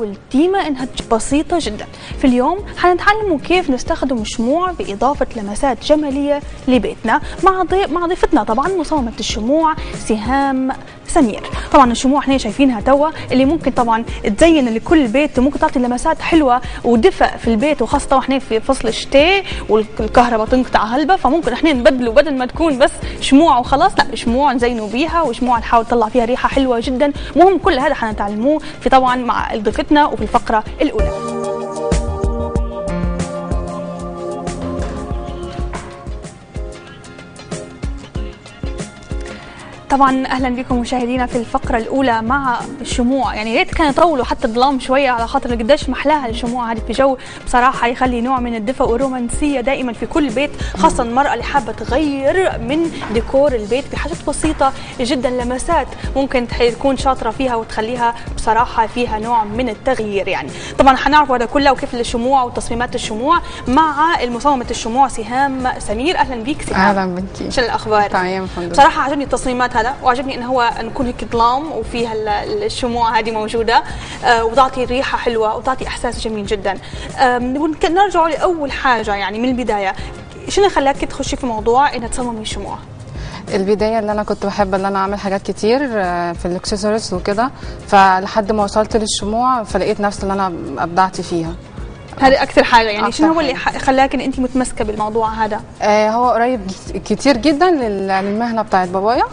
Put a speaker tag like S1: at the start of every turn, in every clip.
S1: والديمة انها بسيطة جدا. في اليوم حنتعلموا كيف نستخدم الشموع بإضافة لمسات جمالية لبيتنا مع ضيفتنا طبعا مصممة الشموع سهام سمير. طبعا الشموع احنا شايفينها توا اللي ممكن طبعا تزين لكل البيت وممكن تعطي لمسات حلوة ودفء في البيت، وخاصة احنا في فصل الشتاء والكهرباء تنقطع هلبة، فممكن احنا نبدلوا بدل ما تكون بس شموع وخلاص، لا شموع نزينوا بيها وشموع نحاول نطلع فيها ريحة حلوة جدا. مهم كل هذا حنتعلموه في طبعا مع ضيفتنا وفي الفقرة الأولى. طبعا اهلا بكم مشاهدينا في الفقره الاولى مع الشموع. يعني ريت كانوا يطولوا حتى الظلام شويه على خاطر قديش محلاها الشموع هذه في جو بصراحه يخلي نوع من الدفء والرومانسيه دائما في كل بيت، خاصه المراه اللي حابه تغير من ديكور البيت بحاجات بسيطه جدا، لمسات ممكن تكون شاطره فيها وتخليها بصراحه فيها نوع من التغيير. يعني طبعا حنعرف هذا كله وكيف الشموع وتصميمات الشموع مع المصممه الشموع سهام سمير. اهلا بك سهام.
S2: اهلا بك.
S1: شو الاخبار؟
S2: تمام الحمد لله.
S1: بصراحه عجبني التصميمات هذا، وعجبني انه هو نكون هيك ظلام وفيها الشموع هذه موجوده وتعطي ريحه حلوه وتعطي احساس جميل جدا. نرجع لاول حاجه يعني من البدايه، شنو خلاك تخشي في موضوع انها تصممي الشموع؟
S2: البدايه اللي انا كنت بحب ان انا اعمل حاجات كتير في الاكسسوارز وكده، فلحد ما وصلت للشموع فلقيت نفسي اللي انا ابدعت فيها.
S1: هذه اكثر حاجه يعني. شنو هو اللي خلاك ان انت متمسكه بالموضوع هذا؟
S2: هو قريب كتير جدا للمهنه بتاعت بابايا.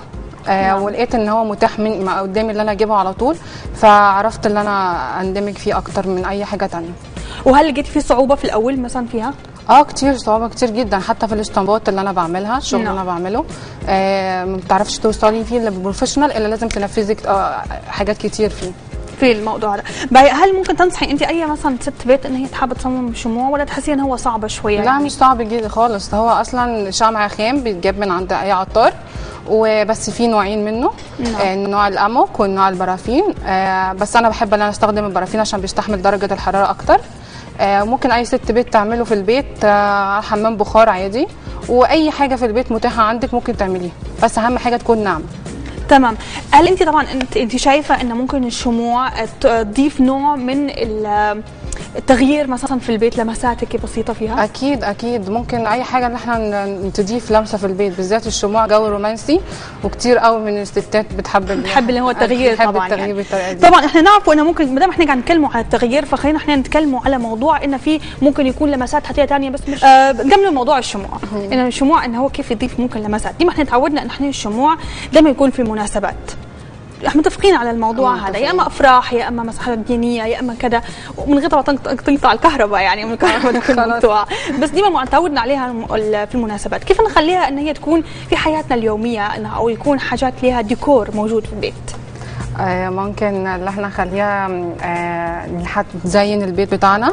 S2: ولقيت ان هو متاح من قدامي اللي انا اجيبه على طول، فعرفت ان انا اندمج فيه اكتر من اي حاجه تانية.
S1: وهل لقيتي في صعوبه في الاول مثلا فيها؟
S2: كتير صعوبه كتير جدا، حتى في الاسطمبات اللي انا بعملها الشغل اللي انا بعمله ما بتعرفش توصلي فيه الا بروفيشنال، الا لازم تنفذي حاجات كتير فيه
S1: في الموضوع ده. هل ممكن تنصحي انت اي مثلا ست بيت ان هي تحب تصمم شموع، ولا تحسي ان هو صعب شويه؟
S2: لا
S1: يعني؟
S2: مش صعب جدا خالص. هو اصلا شمع خام بيتجاب من عند اي عطار، وبس في نوعين منه. نوع الاموك والنوع البرافين. بس انا بحب ان انا استخدم البرافين عشان بيستحمل درجه الحراره اكتر. ممكن اي ست بيت تعمله في البيت حمام بخار عادي، واي حاجه في البيت متاحه عندك ممكن تعمليها، بس اهم حاجه تكون ناعمه.
S1: تمام. هل انت طبعا انت شايفه ان ممكن الشموع تضيف نوع من التغيير مثلا في البيت، لمساتك بسيطه فيها؟
S2: اكيد اكيد ممكن اي حاجه ان احنا تضيف لمسه في البيت، بالذات الشموع جو رومانسي، وكتير قوي من الستات بتحب اللي هو
S1: التغيير. طبعا
S2: التغيير
S1: يعني.
S2: بالطريقه دي.
S1: طبعا احنا نعرف انه ممكن ما دام احنا قاعد نتكلموا على التغيير، فخلينا احنا نتكلموا على موضوع انه في ممكن يكون لمسات حتى ثانيه، بس مش نكمل موضوع الشموع. انه الشموع انه هو كيف يضيف ممكن لمسات. ديما احنا تعودنا ان احنا الشموع دائما يكون في مناسبات، احنا متفقين على الموضوع هذا، يا اما افراح يا اما مسحات دينيه يا اما كذا، ومن غير طبعا تنقطع الكهرباء يعني من الكهرباء بس ديما تعودنا عليها في المناسبات. كيف نخليها ان هي تكون في حياتنا اليوميه او يكون حاجات لها ديكور موجود في البيت؟
S2: ممكن اللي احنا نخليها تزين البيت بتاعنا.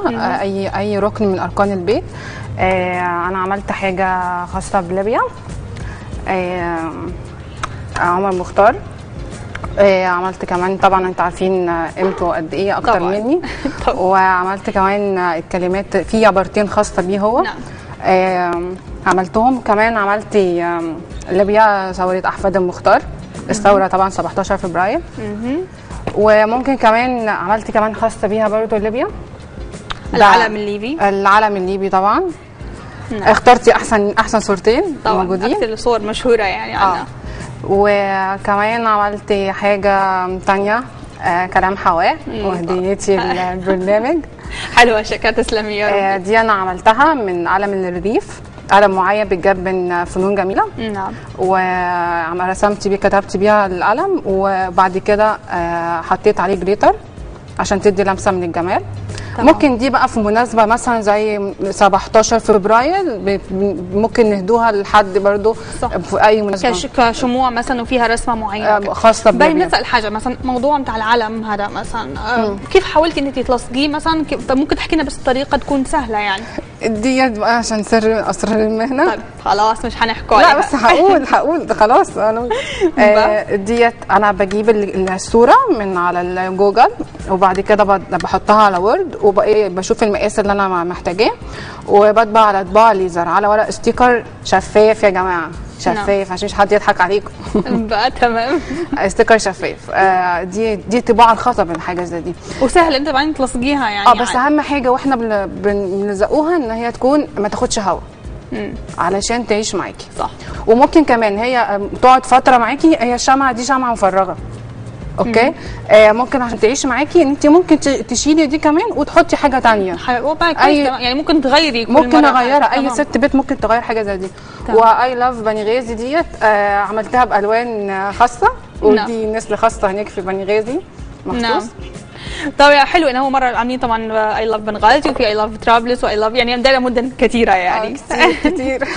S2: اي ركن من اركان البيت. انا عملت حاجه خاصه بليبيا. عمر مختار. عملت كمان طبعا انتوا عارفين قيمته قد ايه اكتر طبعًا. مني. وعملت كمان الكلمات في عبارتين خاصه بيه هو. نعم. عملتهم كمان. عملت ليبيا ثوره احفاد المختار، الثوره طبعا 17 فبراير. وممكن كمان عملت كمان خاصه بيها برضه ليبيا،
S1: العلم الليبي.
S2: العلم الليبي طبعا. نعم. اخترتي احسن صورتين موجودين،
S1: اكثر صور مشهوره يعني عنها.
S2: وكمان عملت حاجة تانية كلام حواء وهديتي البرنامج.
S1: حلوة شكرا، تسلمي يا رب.
S2: دي أنا عملتها من قلم الريف، قلم معين بيتجاب من فنون جميلة.
S1: نعم.
S2: ورسمت بيه كتبت بيها القلم، وبعد كده حطيت عليه جليتر عشان تدي لمسة من الجمال. طبعا. ممكن دي بقى في مناسبة مثلا زي 17 فبراير ممكن نهدوها لحد برضو في اي مناسبة
S1: كشموع مثلا وفيها رسمة معينة
S2: خاصة
S1: بليبيا. نسأل حاجة مثلا موضوع بتاع العلم هذا مثلا كيف حاولتي انك تلصقيه مثلا؟ ممكن تحكي لنا بس طريقة تكون سهلة يعني؟
S2: ديت بقى عشان سر من اسرار المهنة.
S1: طيب خلاص مش هنحكوا عليها.
S2: لا بس هقول خلاص. انا ديت انا بجيب الصورة من على الجوجل، وبعد كده بحطها على وورد، وبشوف المقاس اللي انا محتاجاه، وبطبع على طباعة ليزر على ورق ستيكر شفاف يا جماعة. شفاف عشان مش حد يضحك عليكم.
S1: بقى تمام.
S2: ستيكر شفاف. دي الطباعه الخاصه بالحاجه زي دي،
S1: وسهل انت بعدين تلصقيها يعني.
S2: بس اهم حاجه واحنا بنلزقوها ان هي تكون ما تاخدش هواء علشان تعيش معاكي.
S1: صح.
S2: وممكن كمان هي تقعد فتره معاكي، هي الشمعه دي شمعه مفرغه، اوكي. ممكن عشان تعيش معاكي ان انت ممكن تشيلي دي كمان وتحطي حاجه ثانيه.
S1: يعني ممكن تغيري كل
S2: ممكن اغيرها، اي ست بيت ممكن تغير حاجه زي دي. واي لاف بني غازي ديت عملتها بالوان خاصه، ودي نسل خاصه هناك في بني غازي مخصوص.
S1: طبعا حلو ان هو مره عاملين طبعا اي لاف بنغازي وفي اي لاف ترابلس واي لاف، يعني عندنا مدن كثيره يعني.
S2: كتير.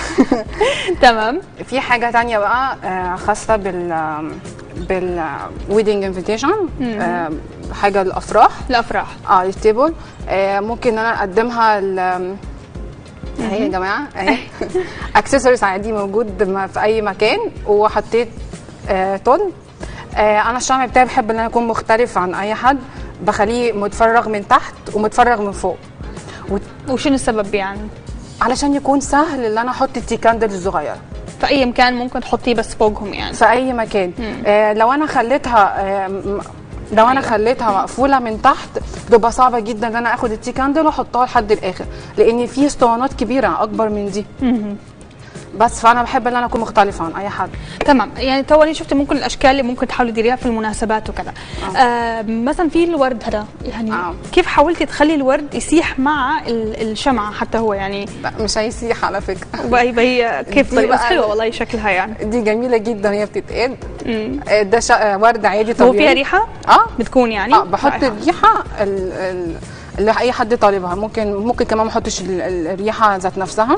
S2: تمام. في حاجه ثانيه بقى خاصه بالويدنج انفيتيشن، حاجه الافراح. التيبل ممكن انا اقدمها اهي يا جماعه، اهي اكسسوارز عادي موجود في اي مكان، وحطيت طن. انا الشمع بتاعي بحب ان انا اكون مختلف عن اي حد، بخليه متفرغ من تحت ومتفرغ من فوق.
S1: وشنو السبب يعني؟ علشان
S2: يكون سهل ان انا احط التي كاندل الصغيره
S1: في اي مكان ممكن تحطيه بس فوقهم يعني.
S2: في اي مكان. لو انا خليتها مقفوله من تحت بتبقى صعبه جدا ان انا اخد التي كاندل واحطها لحد الاخر، لان في اسطوانات كبيره اكبر من دي. بس فانا بحب ان انا اكون مختلفه عن اي حد.
S1: تمام. يعني توني شفت ممكن الاشكال اللي ممكن تحاولي تديريها في المناسبات وكذا. مثلا في الورد هذا يعني كيف حاولتي تخلي الورد يسيح مع الشمعه حتى هو يعني؟
S2: لا مش هيسيح على فكره.
S1: هي كيف طريقه حلوه والله شكلها يعني.
S2: دي جميله جدا، هي بتتقاد. ده ورد عادي طبيعي.
S1: هو فيها ريحه؟ بتكون يعني
S2: بحط الريحه اللي اي حد طالبها. ممكن كمان ما احطش الريحه ذات نفسها،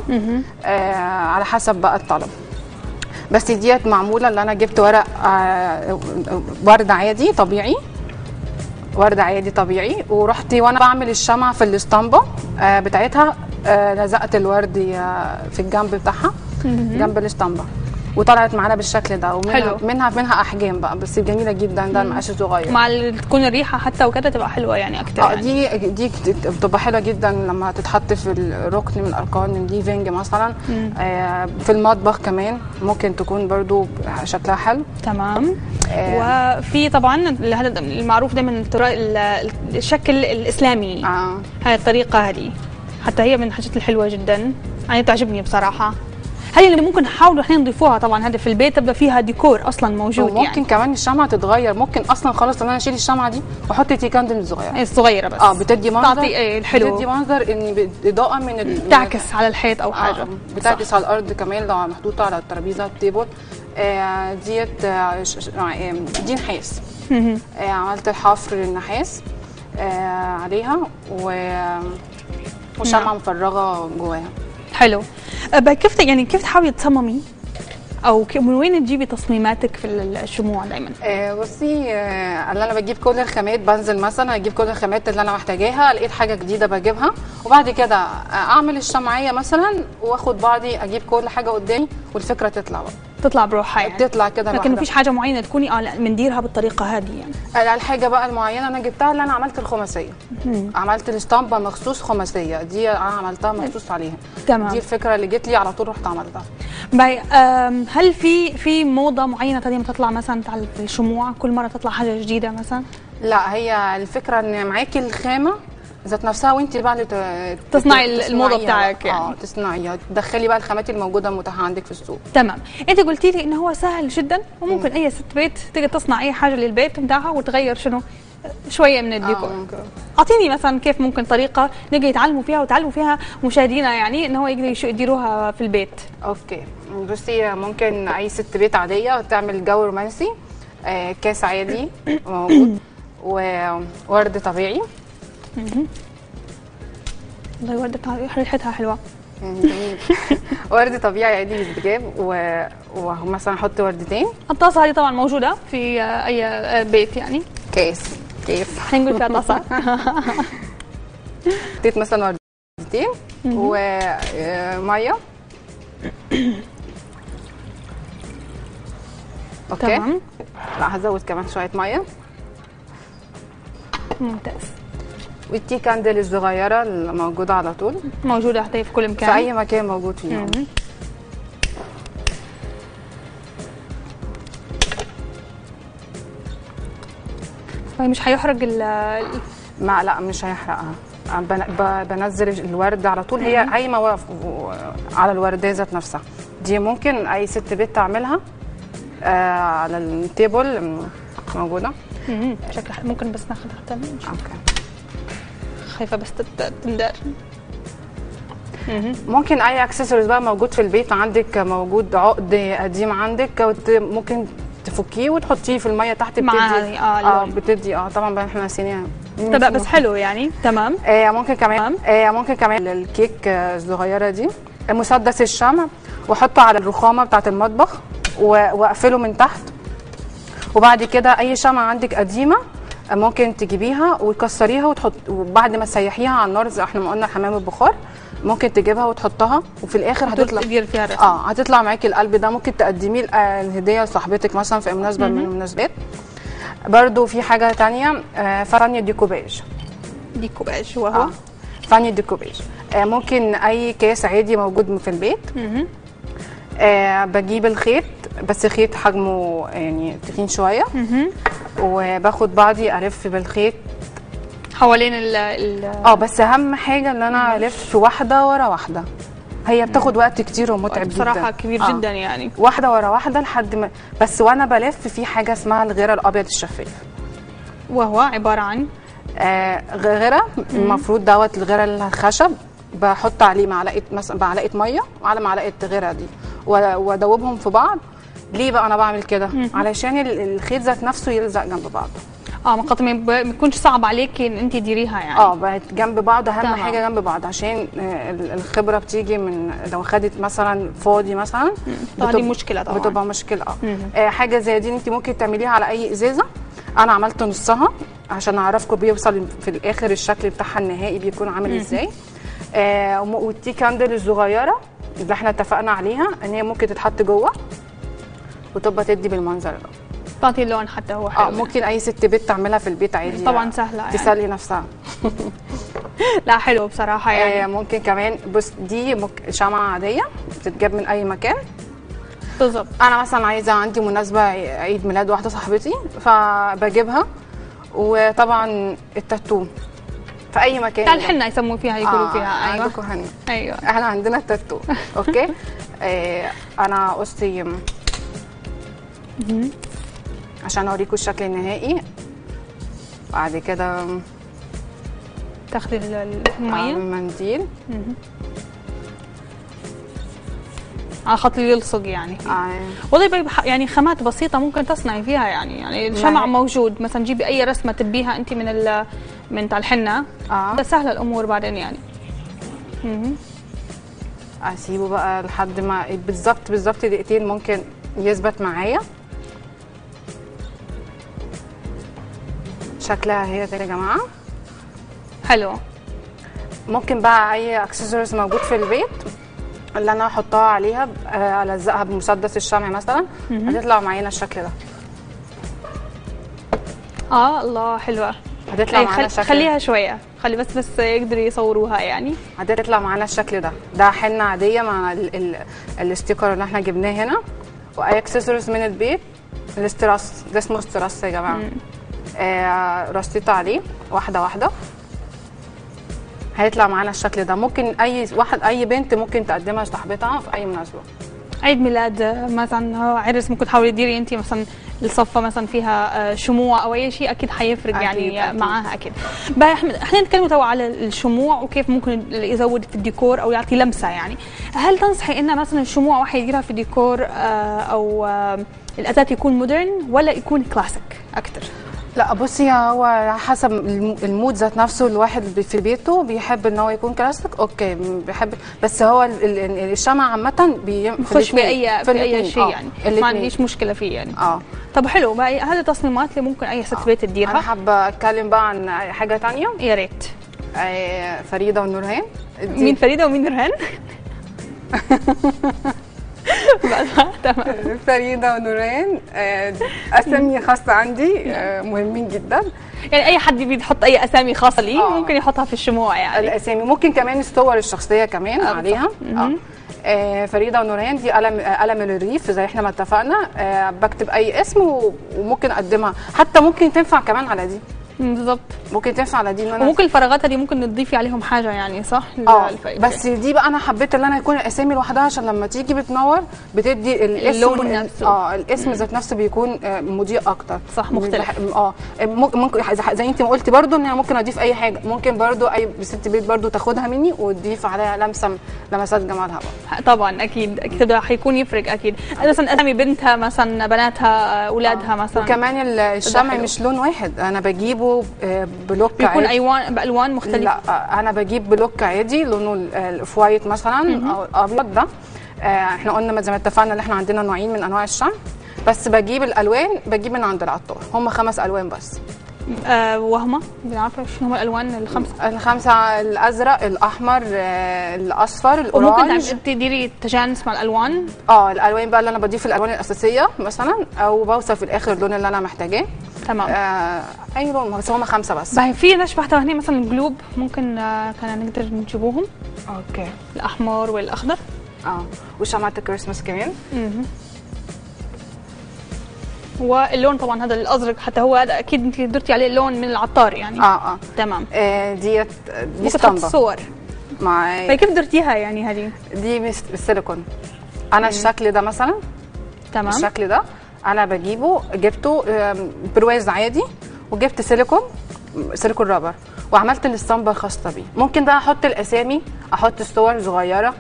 S2: على حسب بقى الطلب. بس ديت معموله اللي انا جبت ورق ورد عادي طبيعي، ورحت وانا بعمل الشمعه في الاسطمبه بتاعتها لزقت الورد في الجنب بتاعها جنب الاسطمبه، وطلعت معانا بالشكل ده. ومنها احجام بقى، بس جميله جدا. ده المقاس الصغير
S1: مع تكون الريحه حتى وكده تبقى حلوه يعني اكتر.
S2: يعني. دي بتبقى حلوه جدا لما تتحط في الركن من الاركان الليفينج مثلا. في المطبخ كمان ممكن تكون برضو شكلها حلو.
S1: تمام. وفي طبعا هذا المعروف دايما الشكل الاسلامي. هاي الطريقه هذه حتى هي من الحاجات الحلوه جدا، يعني تعجبني بصراحه. هي اللي ممكن نحاول احنا نضيفوها طبعا هذا في البيت، تبقى فيها ديكور اصلا موجود.
S2: وممكن يعني كمان الشمعه تتغير، ممكن اصلا خلاص ان انا اشيل الشمعه دي واحط تي كاندل
S1: الصغيره بس.
S2: بتدي منظر،
S1: تعطي الحلو،
S2: بتدي منظر ان اضاءه من
S1: تعكس على الحيط او حاجه.
S2: بتعكس على الارض كمان لو محطوطه على الترابيزه التيبل. ديت دي نحاس. عملت الحفر النحاس عليها وشمعه مفرغه جواها.
S1: حلو. كيف تحاولي تصممي او من وين تجيبي تصميماتك في الشموع دايما؟
S2: بصي، اللي انا بجيب كل الخامات، بنزل مثلا اجيب كل الخامات اللي انا محتاجاها، لقيت حاجه جديده بجيبها، وبعد كده اعمل الشمعيه مثلا واخد بعضي اجيب كل حاجه قدامي والفكره تطلع
S1: بروحها يعني.
S2: تطلع كده،
S1: لكن مفيش حاجه معينه تكوني بنديرها بالطريقه هذه يعني.
S2: الحاجه بقى المعينه انا جبتها اللي انا عملت الخماسيه. عملت الاسطمبه مخصوص خماسيه، دي انا عملتها مخصوص عليها.
S1: تمام.
S2: دي الفكره اللي جت لي على طول رحت عملتها.
S1: هل في موضه معينه ثانيه بتطلع مثلا على الشموع؟ كل مره تطلع حاجه جديده مثلا؟
S2: لا، هي الفكره ان معاكي الخامه ذات نفسها وانت بقى اللي
S1: تصنعي الموضه بتاعك يعني.
S2: تصنعيها، تدخلي بقى الخامات الموجوده متاحه عندك في السوق.
S1: تمام. انت قلتي لي ان هو سهل جدا، وممكن اي ست بيت تقدر تصنع اي حاجه للبيت بتاعها وتغير شويه من الديكور. اعطيني مثلا كيف ممكن طريقه نقدر يتعلموا فيها وتعلموا فيها مشاهدينا يعني ان هو يقدروا يديروها في البيت.
S2: اوكي. بصي، ممكن اي ست بيت عاديه تعمل جو رومانسي. كاس عادي موجود وورد طبيعي.
S1: والله ورده ريحتها حلوه.
S2: جميل. ورد طبيعي عادي بيتجاب، ومثلا احط وردتين.
S1: الطاسه هذه طبعا موجوده في اي بيت يعني.
S2: كيس
S1: هنقول فيها طاسه.
S2: حطيت مثلا وردتين وميه. اوكي.
S1: تمام.
S2: لا، هزود كمان شويه ميه.
S1: ممتاز.
S2: والتي كاندل الصغيره اللي موجوده على طول،
S1: موجوده حتى في كل مكان،
S2: في اي مكان موجود فيه.
S1: فمش هيحرق
S2: ما لا مش هيحرقها. بنزل الورد على طول، هي قايمه على الورديه ذات نفسها. دي ممكن اي ست بيت تعملها على التيبل موجوده.
S1: شكلها ممكن بس ناخدها حتى.
S2: اوكي.
S1: خايفه بس تندر.
S2: ممكن اي اكسسوارز بقى موجود في البيت عندك، موجود عقد قديم عندك ممكن تفكيه وتحطيه في الميه تحت، بتدي بتدي طبعا بقى احنا ناسيين.
S1: طب بس حلو يعني. تمام.
S2: ممكن كمان الكيك الصغيره دي، مسدس الشمع، واحطه على الرخامه بتاعه المطبخ واقفله من تحت. وبعد كده اي شمعه عندك قديمه ممكن تجيبيها وتكسريها وبعد ما تسيحيها على النار زي احنا ما قلنا حمام البخار، ممكن تجيبها وتحطها وفي الاخر هتطلع
S1: فيها رسم.
S2: هتطلع معاكي القلب ده. ممكن تقدميه الهديه لصاحبتك مثلا في مناسبه من المناسبات. برضو في حاجه ثانيه، فرانية ديكوباج.
S1: ديكوباج وهو
S2: فرانية ديكوباج. ممكن اي كاس عادي موجود في البيت. بجيب الخيط، بس خيط حجمه يعني تخين شويه، وباخد بعضي الف بالخيط
S1: حوالين
S2: بس اهم حاجه ان انا الف واحده ورا واحده. هي بتاخد وقت كتير ومتعب جدا
S1: بصراحه، كبير جدا يعني.
S2: واحده ورا واحده لحد ما بس. وانا بلف في حاجه اسمها الغيره الابيض الشفاف،
S1: وهو عباره عن
S2: غيره. المفروض دوت الغيره الخشب، بحط عليه معلقه ميه وعلى معلقه غيره دي وادوبهم في بعض. ليه بقى انا بعمل كده؟ علشان الخيط ذات نفسه يلزق جنب بعض.
S1: ما يكونش صعب عليكي ان انت تديريها يعني.
S2: بقت جنب بعض. اهم حاجه جنب بعض، عشان الخبره بتيجي من لو خدت مثلا فاضي مثلا
S1: دي مشكله طبعا،
S2: بتبقى مشكله. حاجه زي دي انت ممكن تعمليها على اي ازازه. انا عملت نصها عشان اعرفكم بيوصل في الاخر الشكل بتاعها النهائي بيكون عامل ازاي. والتي كاندل الصغيره اللي احنا اتفقنا عليها ان هي ممكن تتحط جوه وتبقى تدي بالمنظر ده،
S1: تعطي اللون حتى هو حلو.
S2: ممكن اي ست بيت تعملها في البيت عادي
S1: طبعا، سهله يعني.
S2: تسلي نفسها.
S1: لا حلو بصراحه يعني.
S2: ممكن كمان بص، دي شمعه عاديه بتتجاب من اي مكان.
S1: بالظبط.
S2: انا مثلا عايزه عندي مناسبه عيد ميلاد واحده صاحبتي فبجيبها. وطبعا التاتو في اي مكان.
S1: بتاع الحنه يسموا فيها، يقولوا فيها.
S2: ايوه عندكم حنه.
S1: ايوه
S2: احنا عندنا التاتو. اوكي. انا قصتي عشان اوريكم الشكل النهائي. بعد كده
S1: تاخدي الميه
S2: منديل
S1: على خاطر يلصق يعني. والله يعني خامات بسيطه ممكن تصنعي فيها يعني الشمع موجود. مثلا جيبي اي رسمه تبيها انت من تاع الحنه. ده سهله الامور بعدين يعني.
S2: اسيبه بقى لحد ما بالظبط دقيقتين ممكن يثبت معايا. شكلها هي كده يا جماعه.
S1: حلو.
S2: ممكن بقى اي اكسسوارز موجود في البيت اللي انا احطها عليها، الزقها بمسدس الشمع مثلا، هتطلع معانا الشكل ده.
S1: الله حلوه.
S2: هتطلع معانا الشكل.
S1: خليها شويه، خلي بس يقدروا يصوروها يعني.
S2: هتطلع معانا الشكل ده. ده حنه عاديه مع الاستيكر اللي احنا جبناه هنا. واي اكسسوارز من البيت. الاستراس ده اسمه استراس يا جماعه. رصيت عليه واحده واحده، هيطلع معانا الشكل ده. ممكن اي بنت ممكن تقدمها لصاحبتها في اي مناسبه.
S1: عيد ميلاد مثلا، عرس، ممكن تحاولي تديري انت مثلا الصفه مثلا فيها شموع او اي شيء، اكيد حيفرق يعني معاها اكيد. بقى احنا نتكلم توا على الشموع وكيف ممكن يزود في الديكور او يعطي لمسه يعني. هل تنصحي ان مثلا الشموع واحد يديرها في الديكور او الاساس يكون مودرن ولا يكون كلاسيك اكثر؟
S2: لا بصي، هو حسب المود ذات نفسه. الواحد في بيته بيحب ان هو يكون كلاسيك، اوكي بيحب. بس هو الشمع عامه
S1: بيخش في اي شيء يعني. ما عنديش مشكله فيه يعني. طب حلو. بقى هذه التصميمات اللي ممكن اي ست بيت تديرها.
S2: انا حابه اتكلم بقى عن حاجه ثانيه.
S1: يا ريت.
S2: فريده ونورهان.
S1: مين فريده ومين نورهان؟ تمام.
S2: فريده ونوران اسامي خاصه عندي مهمين جدا.
S1: يعني اي حد بيحط اي اسامي خاصه ليه ممكن يحطها في الشموع. يعني
S2: الاسامي ممكن كمان الصور الشخصيه كمان عليها. فريده ونوران دي قلم الريف زي احنا ما اتفقنا. بكتب اي اسم وممكن اقدمها، حتى ممكن تنفع كمان على دي.
S1: بالظبط،
S2: ممكن تنفع على دي.
S1: وممكن الفراغات دي ممكن تضيفي عليهم حاجه يعني، صح؟
S2: بس دي بقى انا حبيت ان انا يكون الاسامي لوحدها، عشان لما تيجي بتنور بتدي الاسم
S1: اللون نفسه.
S2: الاسم ذات نفسه بيكون مضيء اكتر.
S1: صح، مختلف.
S2: ممكن زي انت ما قلتي برضو ان انا ممكن اضيف اي حاجه، ممكن برضو اي ست بيت برضو تاخدها مني وتضيف عليها لمسات جمالها بقى.
S1: طبعا اكيد ده هيكون يفرق اكيد. مثلا اسامي بنتها مثلا، بناتها، اولادها مثلا.
S2: وكمان الشمع مش لون واحد، انا بجيبه بلوك
S1: بيكون بالوان مختلفه.
S2: لا انا بجيب بلوك عادي لونه الاوف وايت مثلا او الابيض ده. احنا قلنا زي ما اتفقنا ان احنا عندنا نوعين من انواع الشمع، بس بجيب الالوان بجيب من عند العطار، هم 5 الوان بس.
S1: وهما بنعرف شنو هم الالوان
S2: الخمسه الازرق، الاحمر، الاصفر، الاورانج.
S1: وممكن تديري تجانس مع الالوان.
S2: الالوان بقى اللي انا بضيف الالوان الاساسيه مثلا، او بوصل في الاخر اللون اللي انا محتاجاه.
S1: تمام.
S2: اي لون، بس هم 5 بس.
S1: في ناس بحثوا هنا مثلا القلوب ممكن كان نقدر نجيبوهم.
S2: اوكي.
S1: الاحمر والاخضر.
S2: وشمعة الكريسماس كمان.
S1: واللون طبعا هذا الازرق، حتى هو هذا اكيد انت قدرتي عليه اللون من العطار يعني. تمام.
S2: دي
S1: اسطمبه صور
S2: معايا.
S1: كيف درتيها يعني؟ هذه دي
S2: بالسيليكون. انا الشكل ده مثلا،
S1: تمام،
S2: الشكل ده انا جبته برواز عادي، وجبت سيليكون رابر، وعملت الاسطمبه الخاصه بيه. ممكن بقى احط الاسامي، احط الصور صغيره.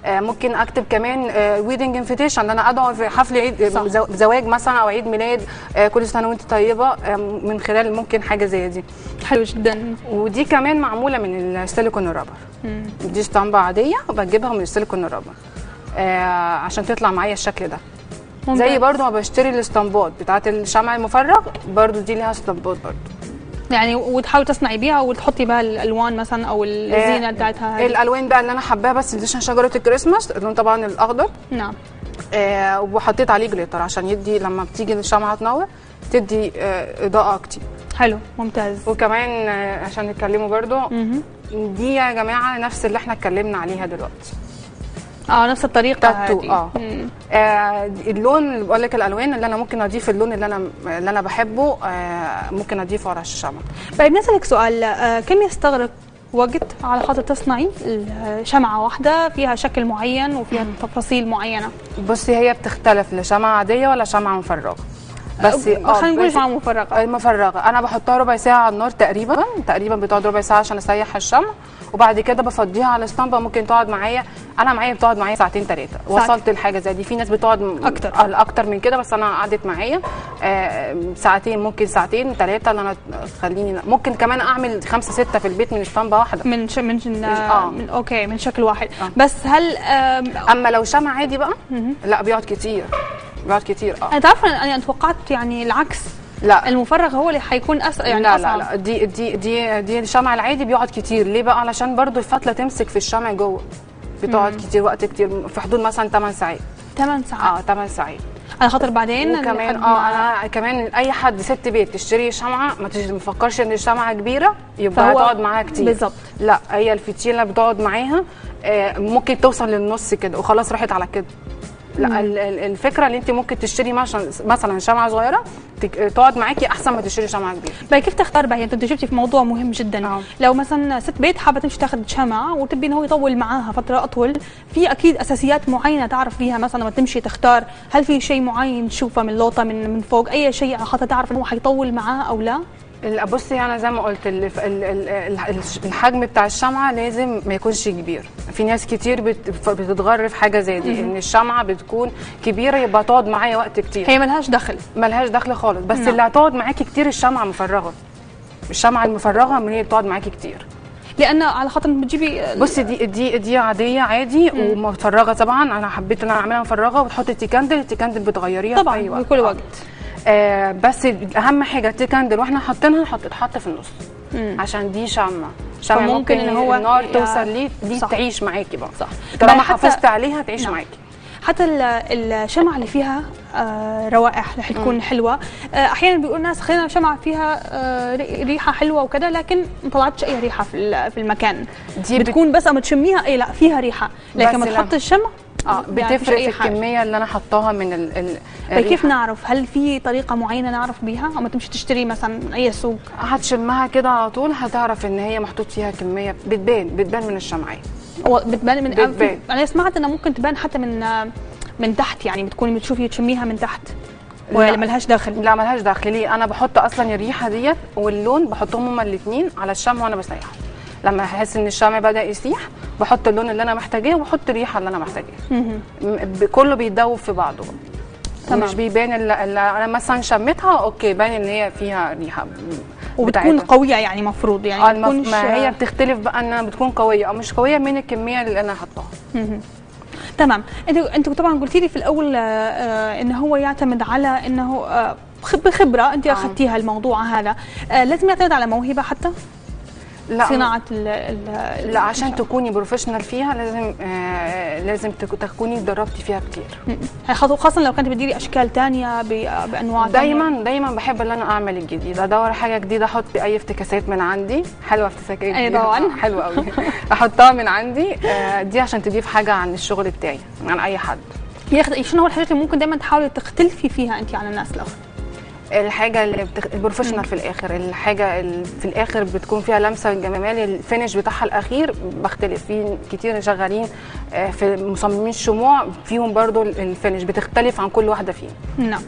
S2: ممكن اكتب كمان ويدنج انفيتيشن، ان انا ادعو في حفل عيد زواج مثلا او عيد ميلاد، كل سنه وانت طيبه، من خلال ممكن حاجه زي دي.
S1: حلو جدا.
S2: ودي كمان معموله من السيليكون الرابر. دي اسطمبه عاديه وبجيبها من السيليكون الرابر عشان تطلع معايا الشكل ده. زي برضو ما بشتري الاسطمبات بتاعت الشمع المفرغ، برضو دي ليها اسطمبات برضو
S1: يعني، وتحاوي تصنعي بيها وتحطي بها الالوان مثلا او الزينه بتاعتها.
S2: الالوان بقى اللي انا حباها بس عشان شجره الكريسماس، اللون طبعا الاخضر.
S1: نعم.
S2: وحطيت عليه جليتر عشان يدي لما بتيجي الشمعه تنور تدي اضاءه كتير.
S1: حلو، ممتاز.
S2: وكمان عشان نتكلموا برضو، دي يا جماعه نفس اللي احنا اتكلمنا عليها دلوقتي.
S1: نفس الطريقه
S2: هذه. اللون اللي بقول لك، الالوان اللي انا ممكن اضيف اللون اللي انا بحبه، ممكن اضيفه على الشمع.
S1: طيب نسالك سؤال، كم يستغرق وقت على خاطر تصنعي شمعه واحده فيها شكل معين وفيها تفاصيل معينه؟
S2: بصي، هي بتختلف لشمعه عاديه ولا شمعه مفرغه. بس
S1: خلينا نقول شمعه مفرغه.
S2: المفرغه انا بحطها ربع ساعه على النار تقريبا بتقعد ربع ساعه عشان اسيح الشمع، وبعد كده بفضيها على الاسطمبه. ممكن تقعد معايا، بتقعد معايا 2 3 ساعات. وصلت لحاجه زي دي. في ناس بتقعد اكتر من كده، بس انا قعدت معايا ساعتين، ممكن 2 3 ساعات اللي انا تخليني. ممكن كمان اعمل 5 6 في البيت من اسطمبه واحده،
S1: من اوكي، من شكل واحد. بس هل
S2: اما لو شمع عادي بقى لا، بيقعد كتير.
S1: انا تعرف انا توقعت يعني العكس. لا، المفرغ هو اللي هيكون يعني
S2: لا
S1: أصعب.
S2: لا دي الشمع العادي بيقعد كتير. ليه بقى؟ علشان برضو الفتله تمسك في الشمع جوه، بتقعد كتير، وقت كتير، في حدود مثلا 8 ساعات.
S1: 8 ساعات.
S2: 8 ساعات.
S1: على خاطر بعدين
S2: وكمان انا كمان اي حد ست بيت تشتري شمعه ما تفكرش ان الشمعه كبيره يبقى هتقعد معاها كتير.
S1: بالظبط.
S2: لا، هي الفتيله بتقعد معاها ممكن توصل للنص كده وخلاص راحت على كده. لا، الفكره اللي انت ممكن تشتري مثلا شمعه صغيره تقعد معاكي احسن ما تشتري شمعه كبيره.
S1: بقى كيف تختار بقى؟ انت جبتي في موضوع مهم جدا. لو مثلا ست بيت حابه تمشي تاخذ شمعه وتبي ان هو يطول معاها فتره اطول، في اكيد اساسيات معينه تعرف فيها مثلا لما تمشي تختار. هل في شيء معين تشوفه من لوطه من فوق، اي شيء حتى تعرف انه حيطول معاها او لا؟
S2: بصي، انا زي ما قلت الحجم بتاع الشمعه لازم ما يكونش كبير. في ناس كتير بتتغر في حاجه زي دي، ان الشمعه بتكون كبيره يبقى تقعد معايا وقت كتير.
S1: هي ملهاش دخل خالص.
S2: بس اللي هتقعد معاكي كتير الشمعه المفرغه من هي بتقعد معاكي كتير.
S1: لان على خاطر بتجيبي،
S2: بصي دي عاديه عادي ومفرغه. طبعا انا حبيت ان انا اعملها مفرغه، وتحطي التيكاندل بتغيريها
S1: طبعا
S2: في
S1: بكل وقت.
S2: بس اهم حاجه التيكاندل واحنا حاطينها تتحط في النص، عشان دي شمعه ممكن ان هو النار توصل ليه، دي تعيش معاكي بقى.
S1: صح.
S2: طالما حافظت عليها تعيش معاكي.
S1: حتى الشمعة اللي فيها روائح رح تكون حلوه. احيانا بيقول الناس خلينا شمعة فيها ريحه حلوه وكذا، لكن ما طلعتش اي ريحه في المكان، بتكون بس اما تشميها اي لا فيها ريحه، لكن لما تحط الشمع
S2: بتفرق في الكميه اللي انا حطاها من
S1: طيب كيف نعرف؟ هل في طريقه معينه نعرف بيها؟ اما تمشي تشتري مثلا اي سوق
S2: هتشمها كده على طول هتعرف ان هي محطوط فيها كميه، بتبان من الشمعيه.
S1: بتبان من انا سمعت انها ممكن تبان حتى من تحت، يعني بتكوني بتشوفي تشميها من تحت ولا ملهاش داخل؟
S2: لا ملهاش داخل. ليه؟ انا بحط اصلا الريحه ديت واللون بحطهم هما الاثنين على الشمع وانا بسيحه. لما احس ان الشمع بدا يسيح بحط اللون اللي انا محتاجاه وبحط الريحه اللي انا محتاجاها. كله بيتدوب في بعضه. مش بيبان انا مثلا شميتها اوكي باين ان هي فيها ريحه
S1: وبتكون قويه، يعني مفروض يعني
S2: ما هي بتختلف بقى انها بتكون قويه او مش قويه من الكميه اللي انا حطاها.
S1: تمام. انت طبعا قلتي لي في الاول ان هو يعتمد على انه بخبره انت اخذتيها الموضوع هذا، لازم يعتمد على موهبه حتى؟
S2: لا
S1: صناعه
S2: لا عشان تكوني بروفيشنال فيها لازم تكوني اتدربتي فيها كتير.
S1: خاصه لو كنت بتديري اشكال ثانيه بانواع
S2: دايما بحب ان انا اعمل الجديد، ادور حاجه جديده، احط اي افتكاسات من عندي حلوه، افتكاسات جديده
S1: طبعا
S2: حلوه قوي احطها من عندي دي عشان تضيف حاجه عن الشغل بتاعي عن اي حد.
S1: شنو هو الحاجات اللي ممكن دايما تحاولي تختلفي فيها انت عن الناس الاخرى؟
S2: الحاجه اللي البروفيشنال في الاخر، الحاجه اللي في الاخر بتكون فيها لمسه جماليه، الفينش بتاعها الاخير بختلف. في كتير شغالين في مصممين الشموع فيهم برضو الفينش بتختلف عن كل واحده فيهم.
S1: نعم.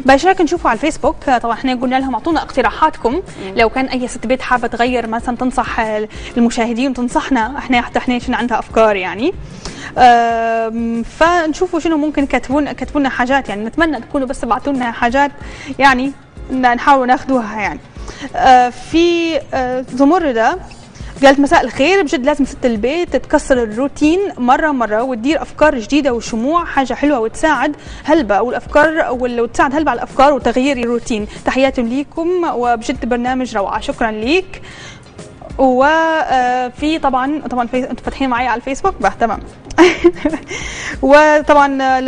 S1: بشارك نشوفوا على الفيسبوك، طبعا احنا قلنا لهم اعطونا اقتراحاتكم لو كان اي ست بيت حابه تغير مثلا تنصح المشاهدين وتنصحنا احنا عشان عندها افكار يعني. فنشوفوا شنو ممكن كتبوا لنا حاجات، يعني نتمنى تكونوا بس بعثوا لنا حاجات يعني نحاول ناخذوها يعني. في زمردة قالت مساء الخير، بجد لازم ست البيت تكسر الروتين مرة وتدير أفكار جديدة وشموع، حاجة حلوة وتساعد هلبة والأفكار وتساعد هلبة على الأفكار وتغيير الروتين. تحياتي ليكم وبجد برنامج روعة، شكرا ليك. وفي طبعا انتم فاتحين معي على الفيسبوك تمام. وطبعا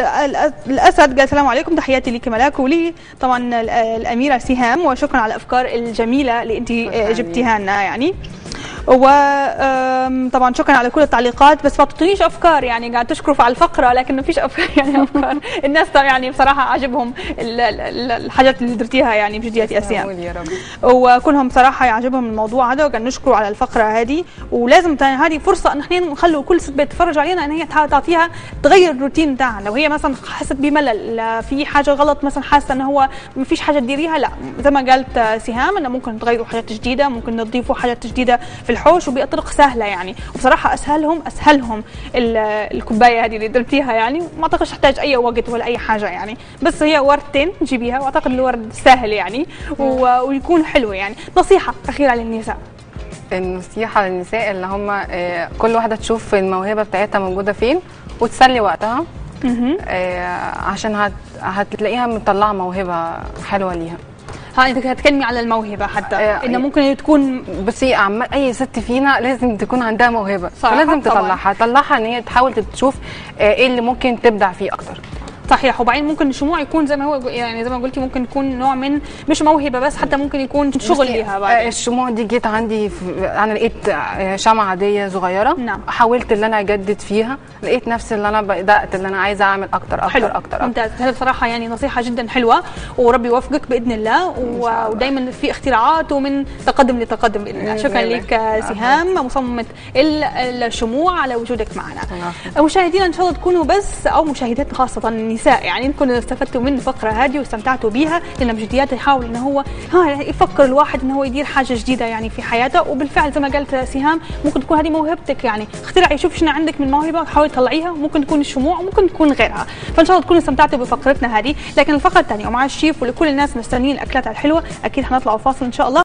S1: الاسد قال السلام عليكم، تحياتي لك ملاك، ولي طبعا الاميره سهام، وشكرا على الافكار الجميله اللي انت جبتيها لنا يعني. وطبعا شكرا على كل التعليقات، بس ما تعطونيش افكار، يعني قاعد تشكروا على الفقره لكن ما فيش افكار يعني افكار. الناس يعني بصراحه عجبهم الحاجات اللي درتيها يعني بجدياتي اسيان، وكلهم بصراحه يعجبهم الموضوع هذا، وقاعد نشكروا على الفقره هذه. ولازم هذه فرصه ان احنا نخلوا كل ست بيت تتفرج علينا ان هي تعطيها تغير الروتين بتاعها. لو هي مثلا حست بملل، في حاجه غلط مثلا، حاسه ان هو ما فيش حاجه تديريها، لا زي ما قالت سهام انه ممكن تغيروا حاجات جديده، ممكن تضيفوا حاجات جديده في الحوش وبطرق سهله يعني. وبصراحه اسهلهم الكوبايه هذه اللي درتيها يعني، ما اعتقدش تحتاج اي وقت ولا اي حاجه يعني، بس هي وردتين تجيبيها، واعتقد الورد سهل يعني ويكون حلو يعني. نصيحه اخيره للنساء.
S2: النصيحه للنساء اللي هم كل واحده تشوف الموهبه بتاعتها موجوده فين وتسلي وقتها، عشان هتلاقيها مطلعه موهبه حلوه ليها.
S1: انت هتكلمي على الموهبه حتى ان ممكن تكون،
S2: بصي اي ست فينا لازم تكون عندها موهبه، فلازم تطلعها ان هي تحاول تشوف ايه اللي ممكن تبدع فيه اكتر.
S1: صحيح. وبعدين ممكن الشموع يكون زي ما هو يعني زي ما قلتي، ممكن يكون نوع من مش موهبه بس، حتى ممكن يكون شغل ليها بعدين.
S2: الشموع دي جيت عندي انا لقيت شمعه عاديه صغيره،
S1: نعم.
S2: حاولت ان انا اجدد فيها، لقيت نفسي ان انا بدات ان انا عايزه اعمل اكتر.
S1: ممتاز. هذا بصراحه يعني نصيحه جدا حلوه، وربي يوفقك باذن الله، ودائما في اختراعات ومن تقدم لتقدم باذن الله. شكرا لك سهام مصممه الشموع على وجودك معنا. مشاهدينا ان شاء الله تكونوا بس، او مشاهدات خاصه النساء يعني، تكونوا استفدتوا من الفقره هذه واستمتعتوا بيها، لان بجديات يحاول انه هو يفكر الواحد انه هو يدير حاجه جديده يعني في حياته. وبالفعل زي ما قالت سهام، ممكن تكون هذه موهبتك يعني، اخترعي، شوف شنو عندك من موهبه وحاولي تطلعيها، ممكن تكون الشموع وممكن تكون غيرها. فان شاء الله تكونوا استمتعتوا بفقرتنا هذه. لكن الفقره الثانيه ومع الشيف ولكل الناس مستنيين الاكلات الحلوه، اكيد حنطلعوا فاصل ان شاء الله.